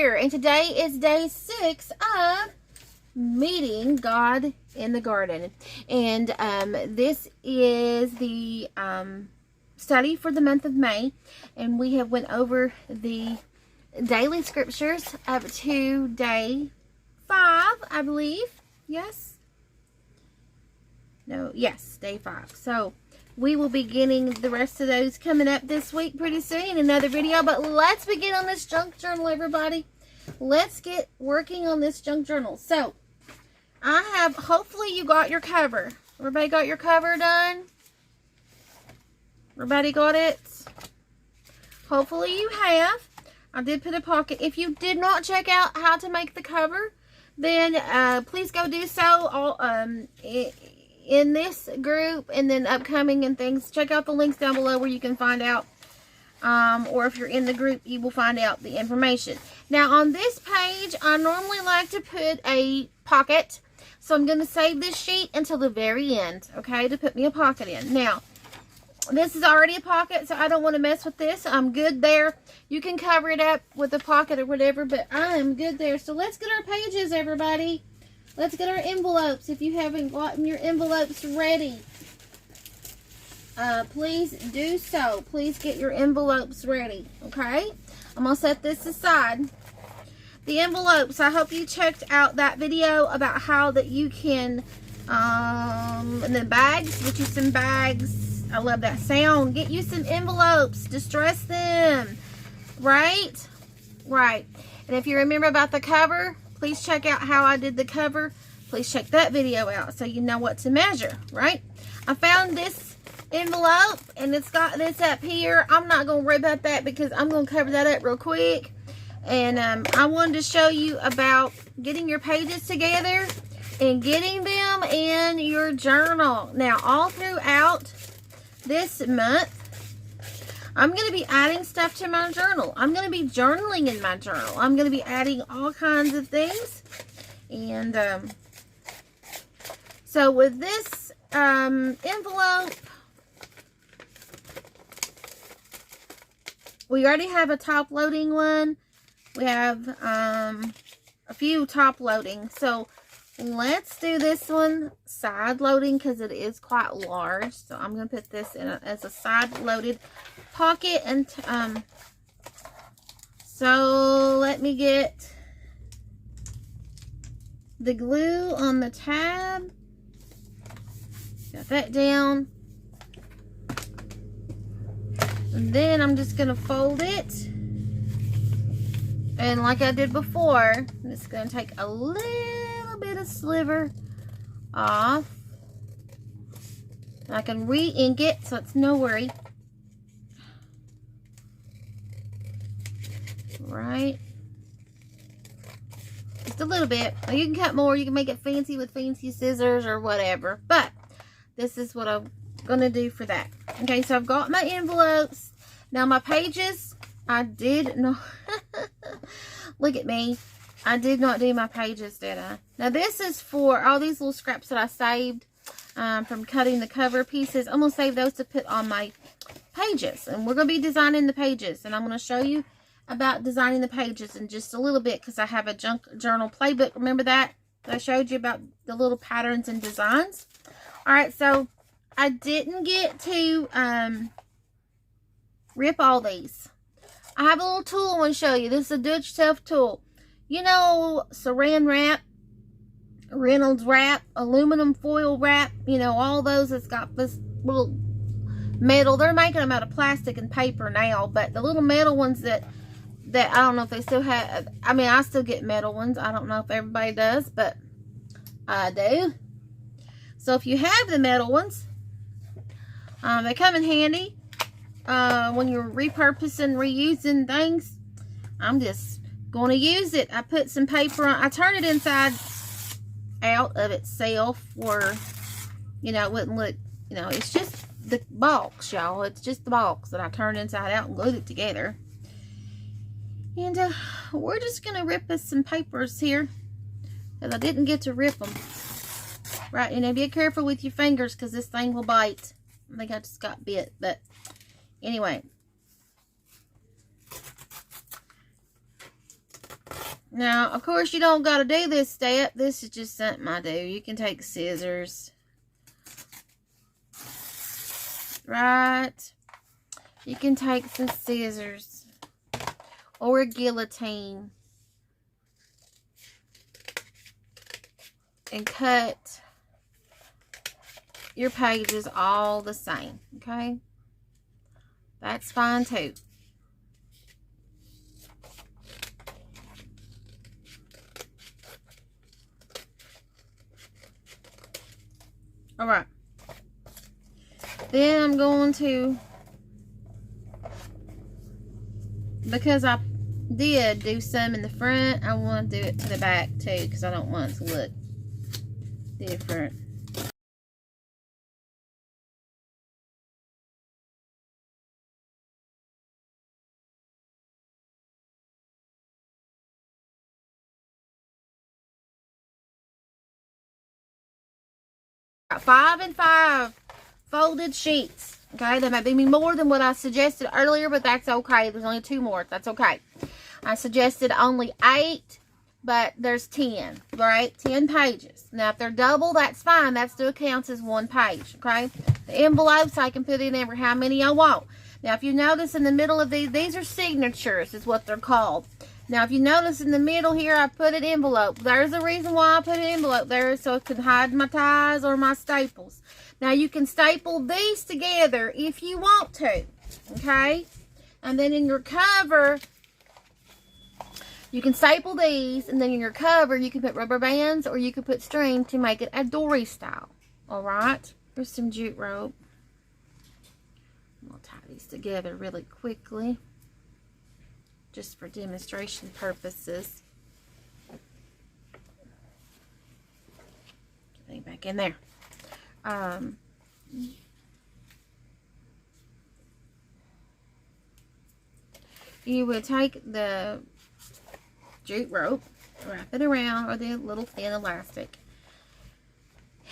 here, and today is day 6 of meeting God in the garden. And this is the study for the month of May, and we have went over the daily scriptures up to day 5, I believe. Yes? No, yes, day 5. So we will be getting the rest of those coming up this week pretty soon in another video. But let's begin on this junk journal, everybody. Let's get working on this junk journal. So I have, hopefully you got your cover. Everybody got your cover done? Everybody got it? Hopefully you have. I did put a pocket. If you did not check out how to make the cover, then please go do so. In this group and then upcoming and things, check out the links down below where you can find out, or if you're in the group, you will find out the information. Now on this page, I normally like to put a pocket, so I'm going to save this sheet until the very end, okay, to put me a pocket in. Now this is already a pocket, so I don't want to mess with this. I'm good there. You can cover it up with a pocket or whatever, but I am good there. So let's get our pages, everybody. Let's get our envelopes. If you haven't gotten your envelopes ready, please do so. Please get your envelopes ready, okay? I'm going to set this aside. The envelopes, I hope you checked out that video about how that you can, and the bags, get you some bags. I love that sound. Get you some envelopes. Distress them. Right? Right. And if you remember about the cover, please check out how I did the cover. Please check that video out so you know what to measure, right? I found this envelope and it's got this up here. I'm not going to rip up that because I'm going to cover that up real quick. And I wanted to show you about getting your pages together and getting them in your journal. Now, all throughout this month, I'm going to be adding stuff to my journal. I'm going to be journaling in my journal. I'm going to be adding all kinds of things. And so with this envelope, we already have a top loading one. We have a few top loading. So let's do this one side loading because it is quite large. So I'm going to put this in as a side loaded pocket. And so let me get the glue on the tab. Got that down. And then I'm just going to fold it. And like I did before, I'm just going to take a little bit of sliver off. And I can re-ink it, so it's no worry. Right. Just a little bit. Now you can cut more. You can make it fancy with fancy scissors or whatever. But this is what I'm going to do for that. Okay, so I've got my envelopes. Now my pages, I did not... Look at me. I did not do my pages, did I? Now this is for all these little scraps that I saved from cutting the cover pieces. I'm going to save those to put on my pages. And we're going to be designing the pages. And I'm going to show you about designing the pages in just a little bit because I have a junk journal playbook. Remember that I showed you about the little patterns and designs? Alright, so I didn't get to rip all these. I have a little tool I want to show you. This is a do-it-yourself tool. You know, saran wrap, Reynolds wrap, aluminum foil wrap, you know, all those that's got this little metal. They're making them out of plastic and paper now, but the little metal ones that I don't know if they still have. I mean, I still get metal ones. I don't know if everybody does, but I do. So if you have the metal ones, they come in handy when you're repurposing, reusing things. I'm just going to use it. I put some paper on. I turn it inside out of itself where, you know, it wouldn't look, you know, it's just the box, y'all. It's just the box that I turned inside out and glued it together. And we're just going to rip us some papers here because I didn't get to rip them. Right, you know, be careful with your fingers because this thing will bite. I think I just got bit, but anyway. Now, of course, you don't got to do this step. This is just something I do. You can take scissors. Right? You can take some scissors or a guillotine and cut your pages all the same, okay? That's fine too. All right. Then I'm going to, because I did do some in the front, I want to do it to the back too, because I don't want it to look different. Got 5 and 5 folded sheets. Okay, that might be more than what I suggested earlier, but that's okay. There's only 2 more. That's okay. I suggested only 8, but there's 10, right? 10 pages. Now, if they're double, that's fine. That still counts as 1 page, okay? The envelopes, I can put in ever how many I want. Now, if you notice in the middle of these are signatures, is what they're called. Now, if you notice in the middle here, I put an envelope. There's a reason why I put an envelope there, so it can hide my ties or my staples. Now, you can staple these together if you want to, okay? And then in your cover, you can staple these, and then in your cover, you can put rubber bands or you can put string to make it a dory style, all right? Here's some jute rope. I'll tie these together really quickly, just for demonstration purposes. Get it back in there. You would take the jute rope, wrap it around, or the little thin elastic,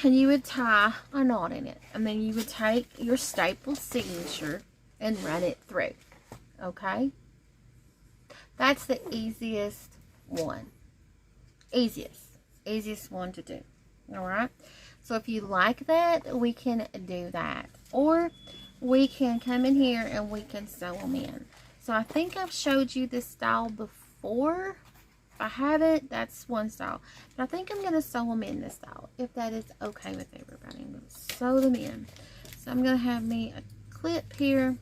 and you would tie a knot in it, and then you would take your staple signature and run it through. Okay, that's the easiest one. Easiest one to do. All right, so if you like that, we can do that, or we can come in here and we can sew them in. So I think I've showed you this style before. If I haven't, that's one style. But I think I'm going to sew them in this style, if that is okay with everybody. I'm going to sew them in. So I'm going to have me a clip here.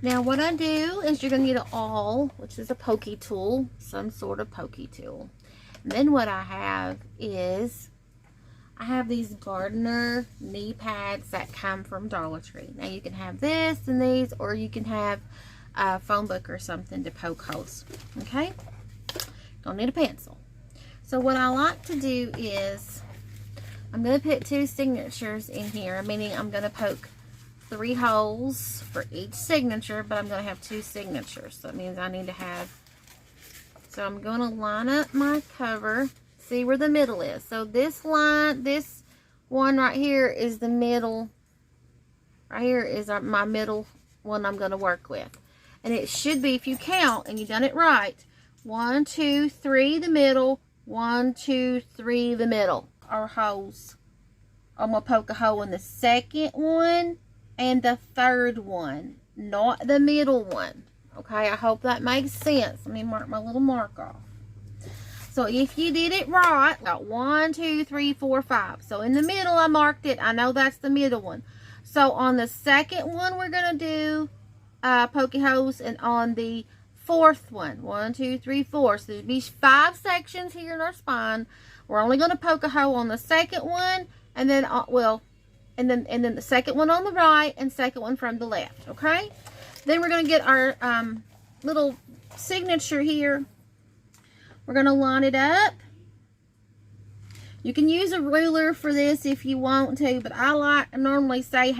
Now what I do is you're going to need an awl, which is a pokey tool, some sort of pokey tool. And then what I have is, I have these Gardener knee pads that come from Dollar Tree. Now you can have this and these, or you can have a phone book or something to poke holes. Okay? Don't need a pencil. So what I like to do is, I'm going to put 2 signatures in here, meaning I'm going to poke 3 holes for each signature, but I'm going to have 2 signatures. So that means I need to have, so I'm going to line up my cover, see where the middle is. So this line, this one right here is the middle. Right here is my middle one I'm going to work with. And it should be, if you count and you've done it right, 1, 2, 3 the middle, 1, 2, 3 the middle are holes. I'm going to poke a hole in the second one and the third one, not the middle one. Okay, I hope that makes sense. Let me mark my little mark off. So if you did it right, got 1, 2, 3, 4, 5. So in the middle, I marked it. I know that's the middle one. So on the second one, we're going to do pokey holes, and on the fourth one, 1, 2, 3, 4. So there'll be 5 sections here in our spine. We're only going to poke a hole on the second one, and then and then the second one on the right, and second one from the left. Okay. Then we're going to get our little signature here. We're going to line it up. You can use a ruler for this if you want to, but I normally say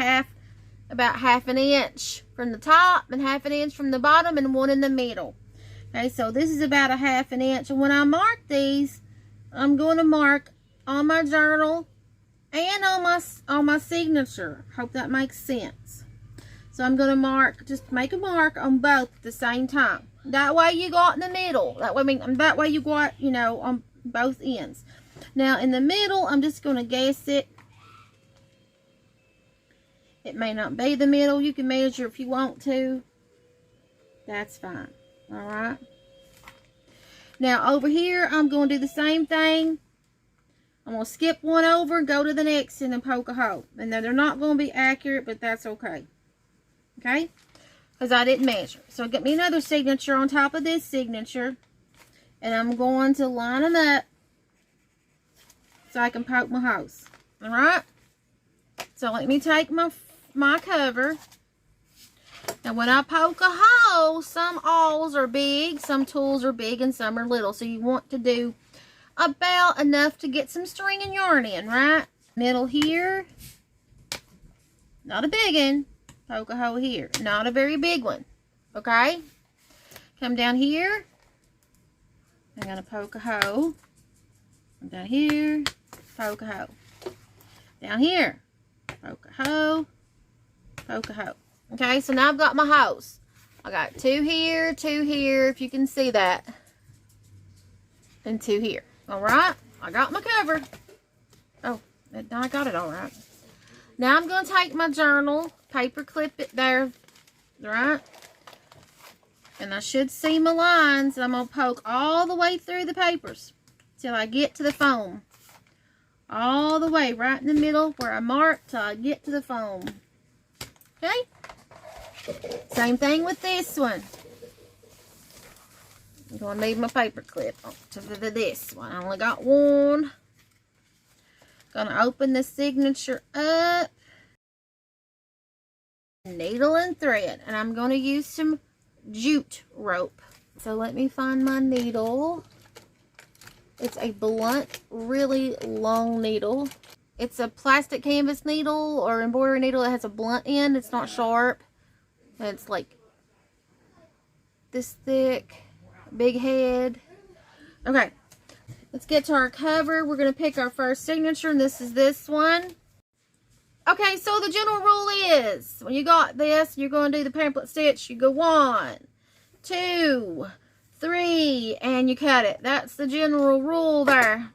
about half an inch from the top and half an inch from the bottom and 1 in the middle. Okay, so this is about a half an inch. And when I mark these, I'm going to mark on my journal and on my signature. Hope that makes sense. So I'm going to mark, just make a mark on both at the same time. That way you got in the middle. That way you got, you know, on both ends. Now in the middle, I'm just going to guess it. It may not be the middle. You can measure if you want to. That's fine. Alright. Now over here, I'm going to do the same thing. I'm going to skip one over, go to the next, and then poke a hole. And now they're not going to be accurate, but that's okay. Okay? Because I didn't measure. So get me another signature on top of this signature. And I'm going to line them up so I can poke my holes. Alright? So let me take my cover. Now when I poke a hole, some awls are big, some tools are big, and some are little. So you want to do about enough to get some string and yarn in, right? Middle here. Not a big one. Poke a hole here. Not a very big one. Okay? Come down here. I'm going to poke a hole. Down here. Poke a hole. Down here. Poke a hole. Poke a hole. Okay, so now I've got my holes. I got 2 here, 2 here, if you can see that. And 2 here. Alright, I got my cover. Oh, I got it alright. Now I'm going to take my journal, paper clip it there. Right? And I should see my lines. I'm going to poke all the way through the papers till I get to the foam. All the way, right in the middle where I marked till I get to the foam. Okay? Same thing with this one. I'm going to need my paper clip to this one. I only got one. Going to open the signature up. Needle and thread. And I'm going to use some jute rope. So let me find my needle. It's a blunt, really long needle. It's a plastic canvas needle or embroidery needle that has a blunt end. It's not sharp. It's like this thick, big head. Okay, let's get to our cover. We're going to pick our first signature, and this is this one. Okay, so the general rule is, when you got this, you're going to do the pamphlet stitch. You go 1, 2, 3, and you cut it. That's the general rule there.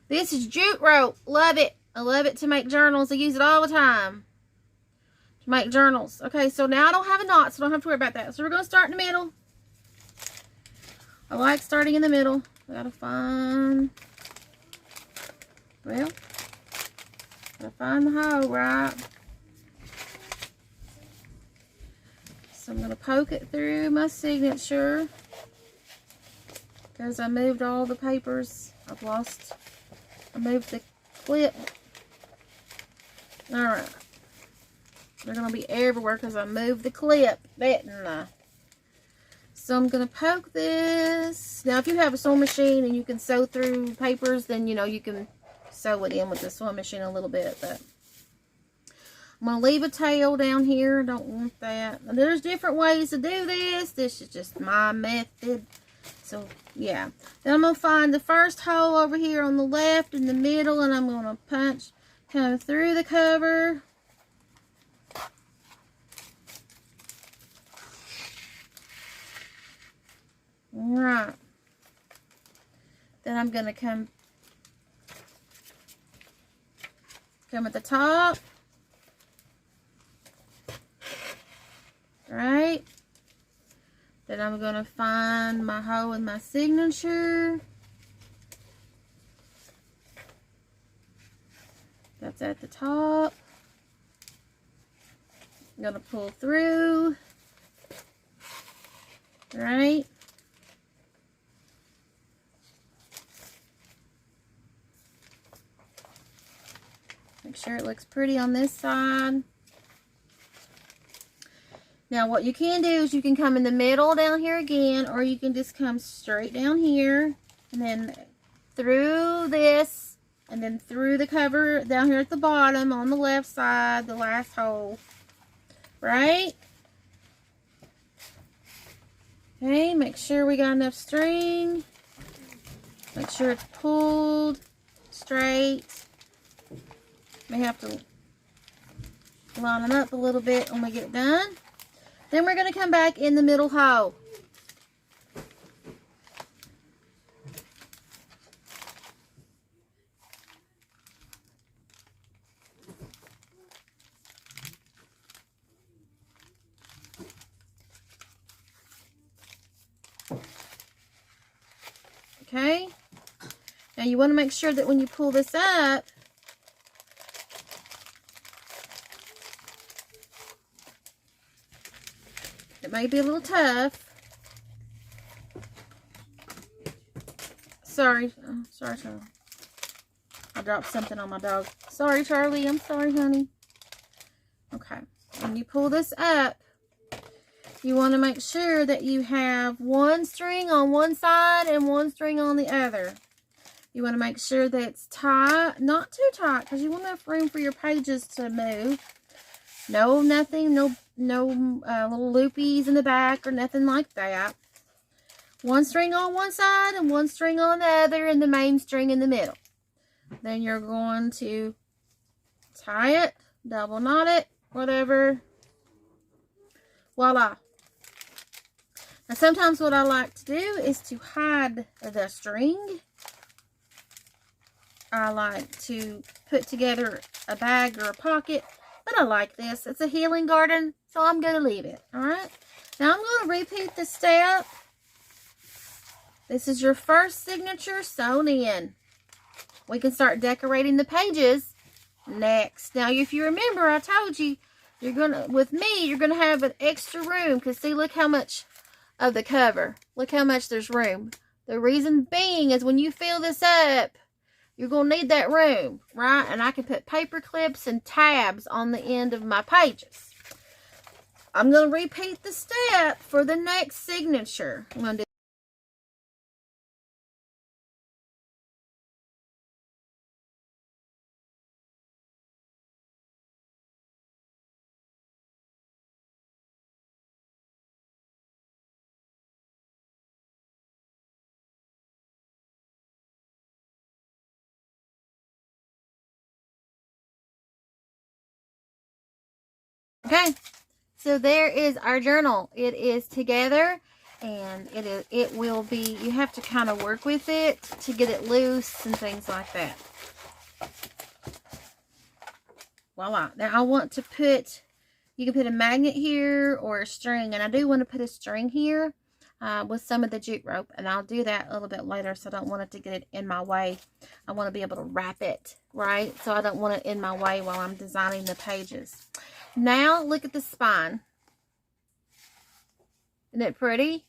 This is jute rope. Love it. I love it to make journals. I use it all the time. Make journals. Okay, so now I don't have a knot, so I don't have to worry about that. So we're going to start in the middle. I like starting in the middle. I gotta find, well, gotta find the hole, right? So I'm going to poke it through my signature because I moved all the papers. I moved the clip. Alright. They're going to be everywhere because I moved the clip, didn't I? So I'm going to poke this. Now, if you have a sewing machine and you can sew through papers, then, you know, you can sew it in with the sewing machine a little bit. But I'm going to leave a tail down here. I don't want that. Now, there's different ways to do this. This is just my method. So, yeah. Then I'm going to find the first hole over here on the left in the middle, and I'm going to punch kind of through the cover. Alright. Then I'm going to come at the top. Right. Then I'm going to find my hole with my signature. That's at the top. I'm going to pull through. Right. Make sure it looks pretty on this side. Now what you can do is you can come in the middle down here again, or you can just come straight down here and then through this and then through the cover down here at the bottom on the left side, the last hole. Right? Okay, make sure we got enough string. Make sure it's pulled straight. May have to line them up a little bit when we get done. Then we're going to come back in the middle hole. Okay. Now you want to make sure that when you pull this up, it may be a little tough. Sorry. Oh, sorry, Charlie. I dropped something on my dog. Sorry, Charlie. I'm sorry, honey. Okay. When you pull this up, you want to make sure that you have one string on one side and one string on the other. You want to make sure that it's tight, not too tight, because you want enough room for your pages to move. No, nothing, no little loopies in the back or nothing like that. One string on one side and one string on the other, and the main string in the middle. Then you're going to tie it, double knot it, whatever. Voila. Now sometimes what I like to do is to hide the string. I like to put together a bag or a pocket, but I like this. It's a healing garden, so I'm going to leave it. Alright? Now I'm going to repeat the step. This is your first signature sewn in. We can start decorating the pages next. Now, if you remember, I told you, with me, you're going to have an extra room. Because see, look how much of the cover. Look how much there's room. The reason being is when you fill this up, you're going to need that room, right? And I can put paper clips and tabs on the end of my pages. I'm going to repeat the step for the next signature. I'm going to do okay, so there is our journal. It is together, and it will be, you have to kind of work with it to get it loose and things like that. Voila. Now I want to put, you can put a magnet here or a string, and I do want to put a string here with some of the jute rope, and I'll do that a little bit later, so I don't want it to get it in my way. I want to be able to wrap it, right? So I don't want it in my way while I'm designing the pages. Now, look at the spine. Isn't it pretty?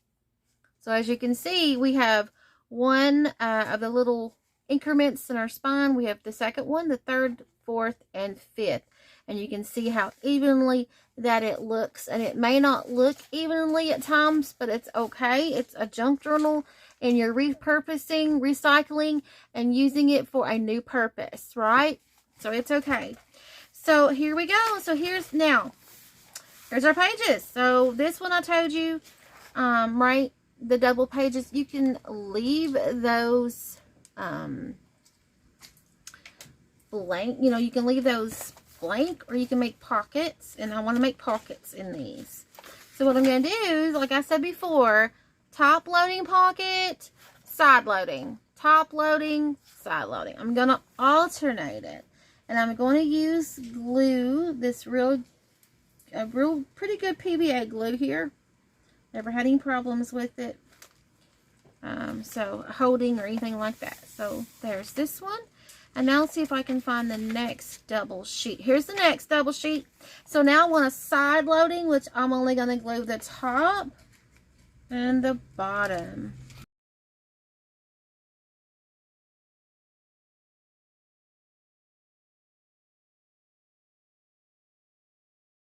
So, as you can see, we have one of the little increments in our spine. We have the second one, the third, fourth, and fifth. And you can see how evenly that it looks. And it may not look evenly at times, but it's okay. It's a junk journal, and you're repurposing, recycling, and using it for a new purpose, right? So, it's okay. So here we go. So here's our pages. So this one I told you, right, the double pages, you can leave those blank, you can leave those blank, or you can make pockets, and I want to make pockets in these. So what I'm going to do is, like I said before, top loading pocket, side loading, top loading, side loading. I'm going to alternate it. And I'm going to use glue, this real pretty good PVA glue here. Never had any problems with it. So holding or anything like that. So there's this one. And now let's see if I can find the next double sheet. Here's the next double sheet. So now I want a side loading, which I'm only going to glue the top and the bottom.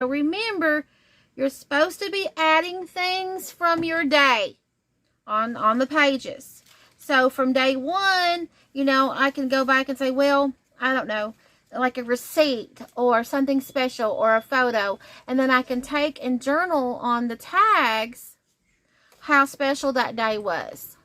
So remember, you're supposed to be adding things from your day on the pages. So from day one, I can go back and say, well, I don't know, like a receipt or something special or a photo. And then I can take and journal on the tags how special that day was.